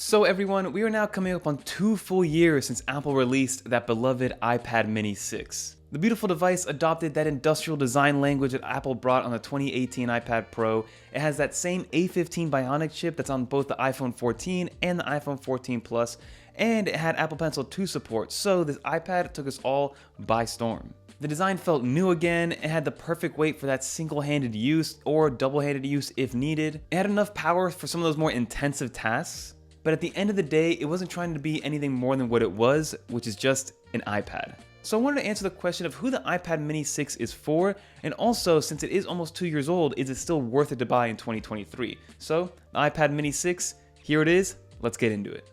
So everyone, we are now coming up on 2 full years since Apple released that beloved iPad mini 6. The beautiful device adopted that industrial design language that Apple brought on the 2018 iPad Pro. It has that same A15 Bionic chip that's on both the iPhone 14 and the iPhone 14 Plus, and it had Apple Pencil 2 support, so this iPad took us all by storm. The design felt new again, it had the perfect weight for that single-handed use or double-handed use if needed. It had enough power for some of those more intensive tasks, but at the end of the day, it wasn't trying to be anything more than what it was, which is just an iPad. So I wanted to answer the question of who the iPad mini 6 is for, and also, since it is almost 2 years old, is it still worth it to buy in 2023? So, the iPad mini 6, here it is, let's get into it.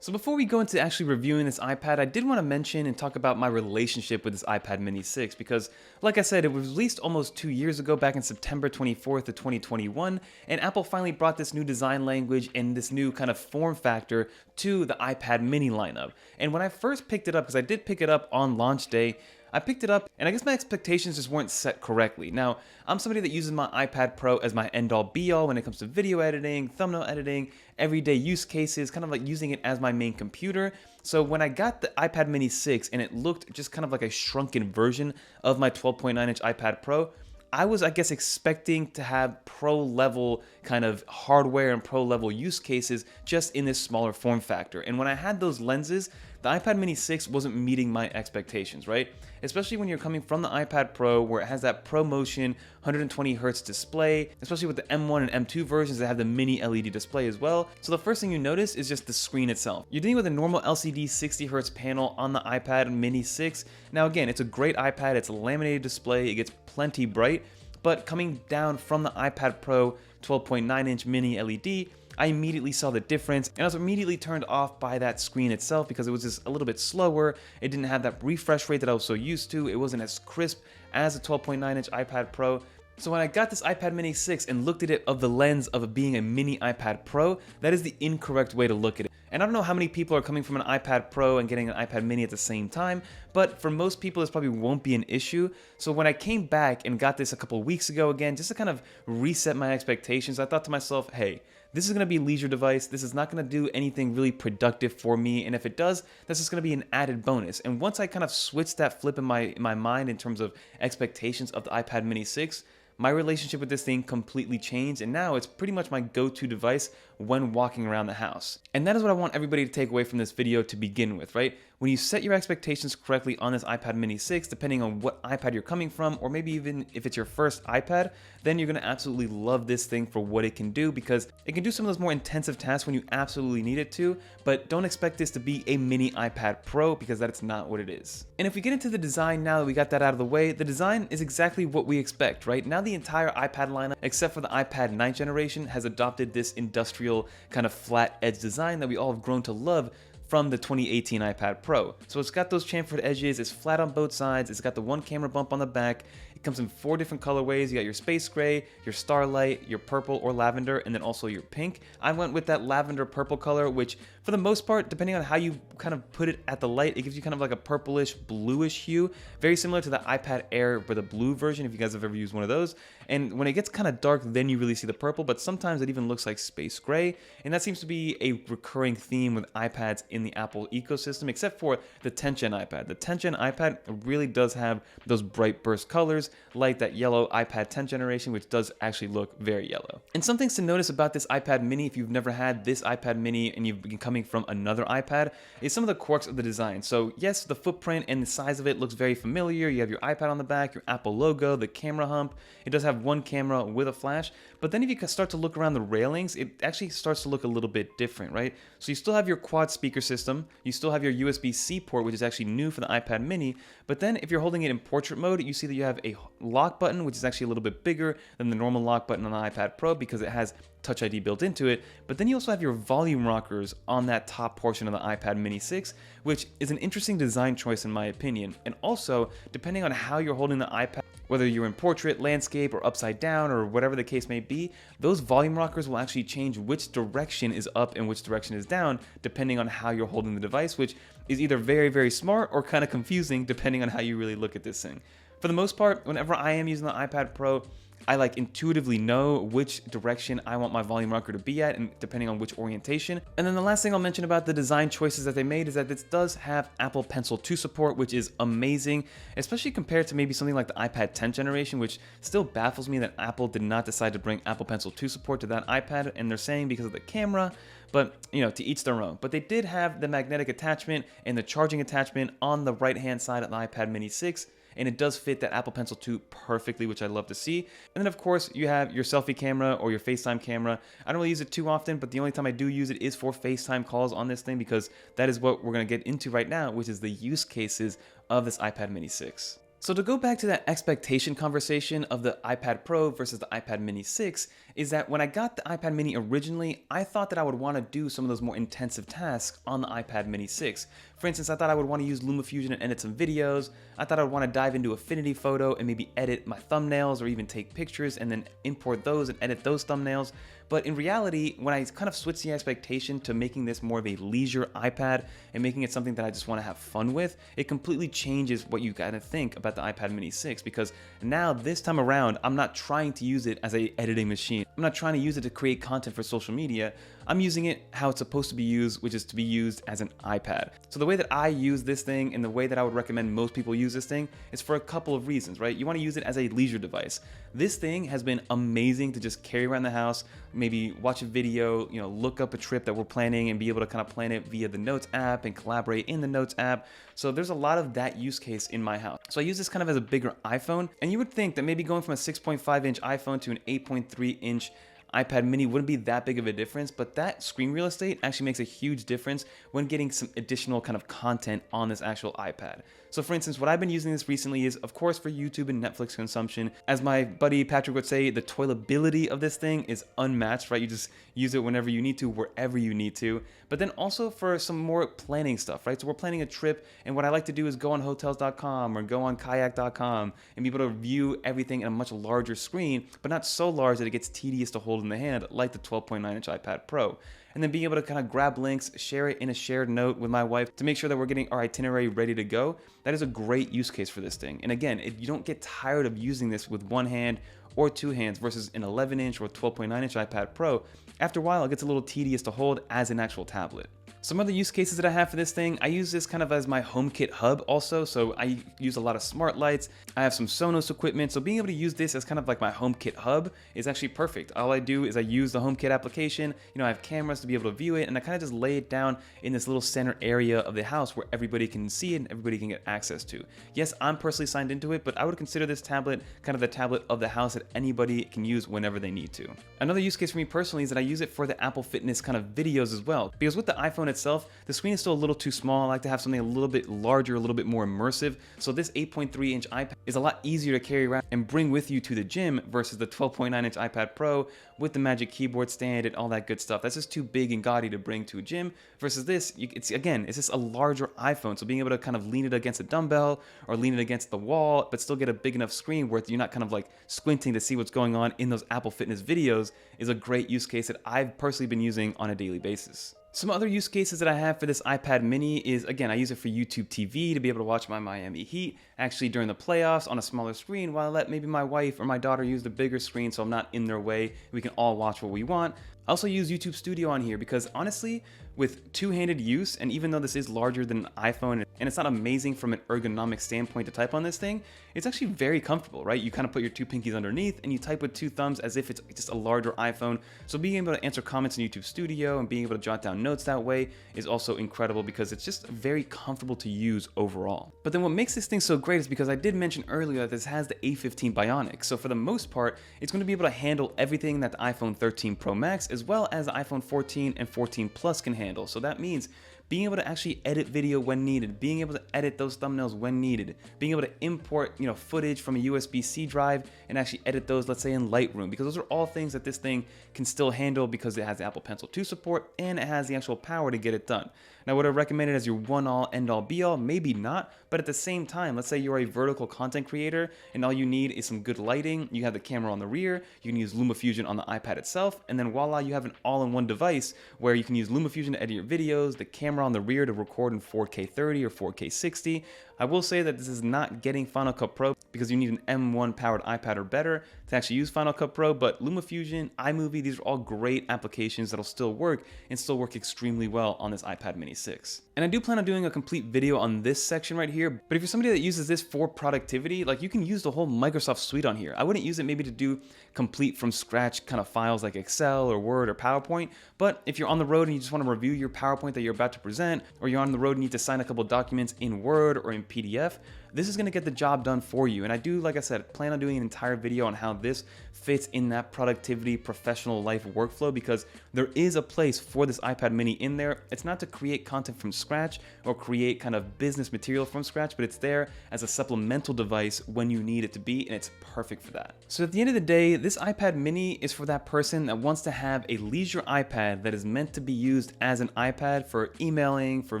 So before we go into actually reviewing this iPad, I did want to mention and talk about my relationship with this iPad mini 6 because, like I said, it was released almost 2 years ago, back in September 24th of 2021, and Apple finally brought this new design language and this new kind of form factor to the iPad mini lineup. And when I first picked it up, because I did pick it up on launch day, I picked it up, and I guess my expectations just weren't set correctly. Now, I'm somebody that uses my iPad Pro as my end-all be-all when it comes to video editing, thumbnail editing, everyday use cases, kind of like using it as my main computer. So when I got the iPad mini 6 and it looked just kind of like a shrunken version of my 12.9-inch iPad Pro, I was, I guess, expecting to have pro-level kind of hardware and pro-level use cases just in this smaller form factor. And when I had those lenses, the iPad mini 6 wasn't meeting my expectations, right? Especially when you're coming from the iPad Pro, where it has that ProMotion 120Hz display, especially with the M1 and M2 versions that have the mini LED display as well. So the first thing you notice is just the screen itself. You're dealing with a normal LCD 60Hz panel on the iPad mini 6. Now again, it's a great iPad, it's a laminated display, it gets plenty bright, but coming down from the iPad Pro 12.9-inch mini LED, I immediately saw the difference, and I was immediately turned off by that screen itself because it was just a little bit slower. It didn't have that refresh rate that I was so used to. It wasn't as crisp as a 12.9-inch iPad Pro. So when I got this iPad mini 6 and looked at it of the lens of it being a mini iPad Pro, that is the incorrect way to look at it. And I don't know how many people are coming from an iPad Pro and getting an iPad mini at the same time, but for most people this probably won't be an issue. So when I came back and got this a couple weeks ago again, just to kind of reset my expectations, I thought to myself, hey, this is going to be a leisure device, this is not going to do anything really productive for me, and if it does, that's just going to be an added bonus. And once I kind of switched that flip in my mind in terms of expectations of the iPad mini 6, my relationship with this thing completely changed, and now it's pretty much my go-to device when walking around the house. And that is what I want everybody to take away from this video to begin with, right? When you set your expectations correctly on this iPad mini 6, depending on what iPad you're coming from, or maybe even if it's your first iPad, then you're gonna absolutely love this thing for what it can do, because it can do some of those more intensive tasks when you absolutely need it to, but don't expect this to be a mini iPad Pro, because that's not what it is. And if we get into the design now that we got that out of the way, the design is exactly what we expect, right? Now the entire iPad lineup, except for the iPad 9th generation, has adopted this industrial kind of flat edge design that we all have grown to love from the 2018 iPad Pro. So it's got those chamfered edges, it's flat on both sides, it's got the one camera bump on the back, it comes in 4 different colorways. You got your space gray, your starlight, your purple or lavender, and then also your pink. I went with that lavender purple color, which for the most part, depending on how you kind of put it at the light, it gives you kind of like a purplish bluish hue, very similar to the iPad Air for the blue version, if you guys have ever used one of those. And when it gets kind of dark, then you really see the purple, but sometimes it even looks like space gray, and that seems to be a recurring theme with iPads in the Apple ecosystem, except for the 10th gen iPad. The 10th gen iPad really does have those bright burst colors, like that yellow iPad 10th generation, which does actually look very yellow. And some things to notice about this iPad mini, if you've never had this iPad mini and you've been coming from another iPad, is some of the quirks of the design. So yes, the footprint and the size of it looks very familiar. You have your iPad on the back, your Apple logo, the camera hump. It does have one camera with a flash, but then if you start to look around the railings, it actually starts to look a little bit different, right? So you still have your quad speaker system, you still have your USB-C port, which is actually new for the iPad mini, but then if you're holding it in portrait mode, you see that you have a lock button, which is actually a little bit bigger than the normal lock button on the iPad Pro because it has Touch ID built into it, but then you also have your volume rockers on that top portion of the iPad mini 6, which is an interesting design choice in my opinion. And also, depending on how you're holding the iPad, whether you're in portrait, landscape, or upside down, or whatever the case may be, those volume rockers will actually change which direction is up and which direction is down, depending on how you're holding the device, which is either very, very smart or kind of confusing, depending on how you really look at this thing. For the most part, whenever I am using the iPad Pro, I like intuitively know which direction I want my volume rocker to be at, and depending on which orientation. And then the last thing I'll mention about the design choices that they made is that this does have Apple Pencil 2 support, which is amazing, especially compared to maybe something like the iPad 10th generation, which still baffles me that Apple did not decide to bring Apple Pencil 2 support to that iPad, and they're saying because of the camera, but you know, to each their own. But they did have the magnetic attachment and the charging attachment on the right hand side of the iPad mini 6, and it does fit that Apple Pencil 2 perfectly, which I love to see. And then of course you have your selfie camera or your FaceTime camera. I don't really use it too often, but the only time I do use it is for FaceTime calls on this thing, because that is what we're gonna get into right now, which is the use cases of this iPad mini 6. So to go back to that expectation conversation of the iPad Pro versus the iPad mini 6, is that when I got the iPad mini originally, I thought that I would want to do some of those more intensive tasks on the iPad mini 6. For instance, I thought I would want to use LumaFusion and edit some videos. I thought I would want to dive into Affinity Photo and maybe edit my thumbnails, or even take pictures and then import those and edit those thumbnails. But in reality, when I kind of switched the expectation to making this more of a leisure iPad and making it something that I just want to have fun with, it completely changes what you gotta think about the iPad mini 6, because now this time around, I'm not trying to use it as an editing machine. I'm not trying to use it to create content for social media. I'm using it how it's supposed to be used, which is to be used as an iPad. So the way that I use this thing and the way that I would recommend most people use this thing is for a couple of reasons, right? You want to use it as a leisure device. This thing has been amazing to just carry around the house, maybe watch a video, you know, look up a trip that we're planning and be able to kind of plan it via the Notes app and collaborate in the Notes app. So there's a lot of that use case in my house. So I use this kind of as a bigger iPhone, and you would think that maybe going from a 6.5 inch iPhone to an 8.3 inch iPad mini wouldn't be that big of a difference, but that screen real estate actually makes a huge difference when getting some additional kind of content on this actual iPad. So for instance, what I've been using this recently is, of course, for YouTube and Netflix consumption. As my buddy Patrick would say, the toilability of this thing is unmatched, right? You just use it whenever you need to, wherever you need to. But then also for some more planning stuff, right? So we're planning a trip, and what I like to do is go on hotels.com or go on kayak.com and be able to view everything in a much larger screen, but not so large that it gets tedious to hold in the hand, like the 12.9 inch iPad Pro. And then being able to kind of grab links, share it in a shared note with my wife to make sure that we're getting our itinerary ready to go. That is a great use case for this thing. And again, you don't get tired of using this with one hand or two hands versus an 11 inch or 12.9 inch iPad Pro. After a while, it gets a little tedious to hold as an actual tablet. Some other use cases that I have for this thing, I use this kind of as my HomeKit hub also, so I use a lot of smart lights. I have some Sonos equipment, so being able to use this as kind of like my HomeKit hub is actually perfect. All I do is I use the HomeKit application, you know, I have cameras to be able to view it, and I kind of just lay it down in this little center area of the house where everybody can see it and everybody can get access to. Yes, I'm personally signed into it, but I would consider this tablet kind of the tablet of the house that anybody can use whenever they need to. Another use case for me personally is that I use it for the Apple Fitness kind of videos as well, because with the iPhone itself, the screen is still a little too small. I like to have something a little bit larger, a little bit more immersive. So this 8.3 inch iPad is a lot easier to carry around and bring with you to the gym versus the 12.9 inch iPad Pro with the Magic Keyboard stand and all that good stuff. That's just too big and gaudy to bring to a gym versus this, it's just a larger iPhone. So being able to kind of lean it against a dumbbell or lean it against the wall, but still get a big enough screen where you're not kind of like squinting to see what's going on in those Apple Fitness videos is a great use case that I've personally been using on a daily basis. Some other use cases that I have for this iPad mini is, again, I use it for YouTube TV to be able to watch my Miami Heat actually during the playoffs on a smaller screen, while I let maybe my wife or my daughter use the bigger screen so I'm not in their way. We can all watch what we want. I also use YouTube Studio on here because honestly, with two-handed use, and even though this is larger than an iPhone and it's not amazing from an ergonomic standpoint to type on this thing, it's actually very comfortable, right? You kind of put your two pinkies underneath and you type with two thumbs as if it's just a larger iPhone. So being able to answer comments in YouTube Studio and being able to jot down notes that way is also incredible because it's just very comfortable to use overall. But then what makes this thing so great is because I did mention earlier that this has the A15 Bionic. So for the most part, it's going to be able to handle everything that the iPhone 13 Pro Max as well as the iPhone 14 and 14 Plus can handle. So that means being able to actually edit video when needed, being able to edit those thumbnails when needed, being able to import, footage from a USB-C drive and actually edit those, let's say in Lightroom, because those are all things that this thing can still handle because it has the Apple Pencil 2 support and it has the actual power to get it done. Now, would I recommend it as your one-all, end-all, be-all? Maybe not, but at the same time, let's say you're a vertical content creator and all you need is some good lighting, you have the camera on the rear, you can use LumaFusion on the iPad itself, and then voila, you have an all-in-one device where you can use LumaFusion to edit your videos, the camera camera on the rear to record in 4K 30 or 4K 60. I will say that this is not getting Final Cut Pro because you need an M1 powered iPad or better to actually use Final Cut Pro, but LumaFusion, iMovie, these are all great applications that'll still work and still work extremely well on this iPad mini 6. And I do plan on doing a complete video on this section right here, but if you're somebody that uses this for productivity, like you can use the whole Microsoft suite on here. I wouldn't use it maybe to do complete from scratch kind of files like Excel or Word or PowerPoint, but if you're on the road and you just want to review your PowerPoint that you're about to present, or you're on the road and need to sign a couple documents in Word or in PDF, this is going to get the job done for you. And I do, like I said, plan on doing an entire video on how this fits in that productivity professional life workflow, because there is a place for this iPad mini in there. It's not to create content from scratch or create kind of business material from scratch, but it's there as a supplemental device when you need it to be, and it's perfect for that. So at the end of the day, this iPad mini is for that person that wants to have a leisure iPad that is meant to be used as an iPad for emailing, for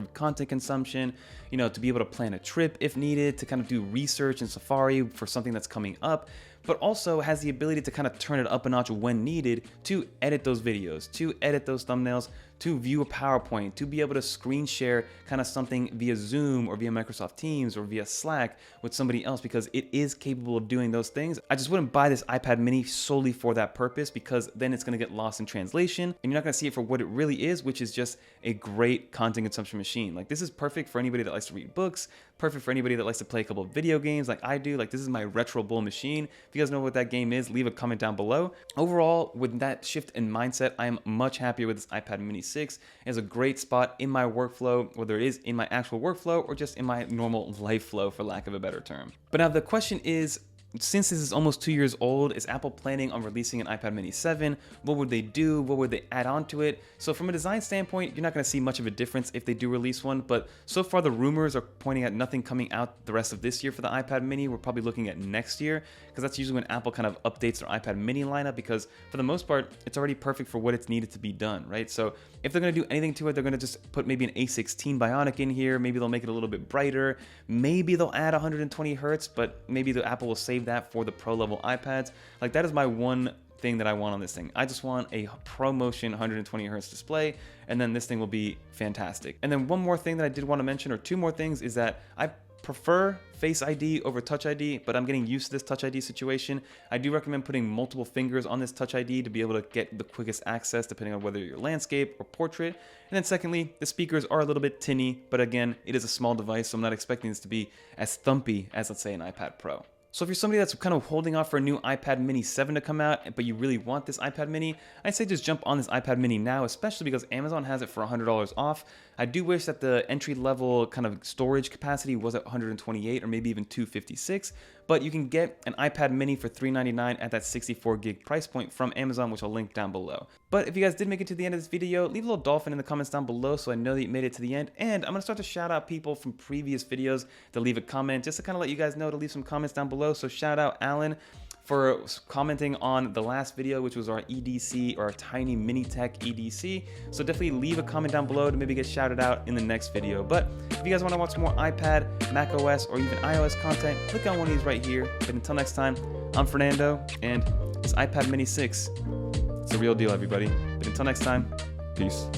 content consumption, you know, to be able to plan a trip if needed, to kind of do research in Safari for something that's coming up, but also has the ability to kind of turn it up a notch when needed to edit those videos, to edit those thumbnails, to view a PowerPoint, to be able to screen share kind of something via Zoom or via Microsoft Teams or via Slack with somebody else, because it is capable of doing those things. I just wouldn't buy this iPad mini solely for that purpose, because then it's going to get lost in translation and you're not going to see it for what it really is, which is just a great content consumption machine. Like, this is perfect for anybody that likes to read books, perfect for anybody that likes to play a couple of video games like I do. Like, this is my Retro Bull machine. If you guys know what that game is, leave a comment down below. Overall, with that shift in mindset, I am much happier with this iPad mini 6. It has a great spot in my workflow, whether it is in my actual workflow or just in my normal life flow, for lack of a better term. But now the question is, since this is almost 2 years old, is Apple planning on releasing an iPad mini 7? What would they do? What would they add on to it? So from a design standpoint, you're not going to see much of a difference if they do release one, but so far the rumors are pointing at nothing coming out the rest of this year for the iPad mini. We're probably looking at next year, because that's usually when Apple kind of updates their iPad mini lineup, because for the most part, it's already perfect for what it's needed to be done, right? So if they're going to do anything to it, they're going to just put maybe an A16 Bionic in here. Maybe they'll make it a little bit brighter. Maybe they'll add 120 hertz, but maybe the Apple will save that for the pro level iPads. Like, that is my one thing that I want on this thing. I just want a ProMotion 120 hertz display, and then this thing will be fantastic. And then one more thing that I did want to mention, or two more things, is that I prefer Face ID over Touch ID, but I'm getting used to this Touch ID situation. I do recommend putting multiple fingers on this Touch ID to be able to get the quickest access, depending on whether you're landscape or portrait. And then secondly, the speakers are a little bit tinny, but again, it is a small device, so I'm not expecting this to be as thumpy as, let's say, an iPad Pro. So if you're somebody that's kind of holding off for a new iPad mini 7 to come out, but you really want this iPad mini, I'd say just jump on this iPad mini now, especially because Amazon has it for $100 off. I do wish that the entry level kind of storage capacity was at 128 or maybe even 256, but you can get an iPad mini for $399 at that 64 gig price point from Amazon, which I'll link down below. But if you guys did make it to the end of this video, leave a little dolphin in the comments down below so I know that you made it to the end. And I'm going to start to shout out people from previous videos to leave a comment, just to kind of let you guys know to leave some comments down below. So shout out Alan for commenting on the last video, which was our EDC, or our tiny mini tech EDC. So definitely leave a comment down below to maybe get shouted out in the next video. But if you guys want to watch more iPad, macOS, or even iOS content, click on one of these right here. But until next time, I'm Fernando, and this iPad mini 6, it's a real deal, everybody. But until next time, peace.